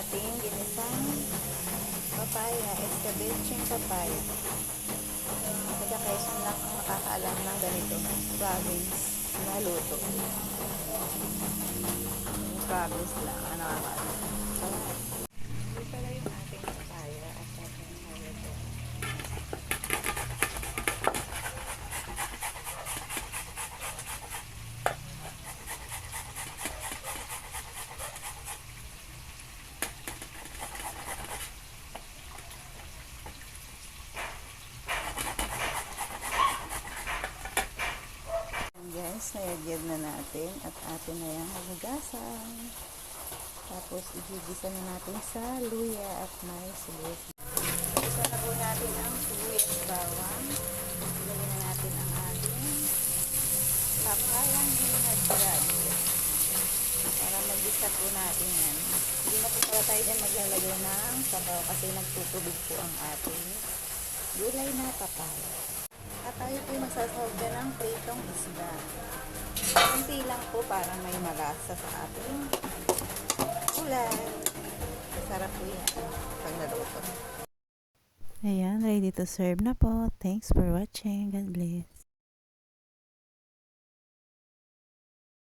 ating ginisang papaya, escabeching papaya. Taga Quezon lang ang nakakaalam ng ganito province na luto. Yung province lang ang nakakaalam. So, ito pala yung ating papaya at ating haluto. Guys, nayagyan na natin at atin na yung halugasan. Tapos, igigisa na natin sa luya at may sibuyas. Igisa na po natin ang sibuyas bawang. Ilagyan na natin ang ating papayang hinagrad. Para mag-gisa po natin yan. Hindi na po pala tayo dyan maglalagay ng sabaw kasi nagtutubig po ang ating gulay na papaya. At tayo po magsasawag na ng pritong isda. Kunti lang po para may malasa sa ating gulay. Masarap po yan pag naluto. Ayan, ready to serve na po. Thanks for watching. God bless.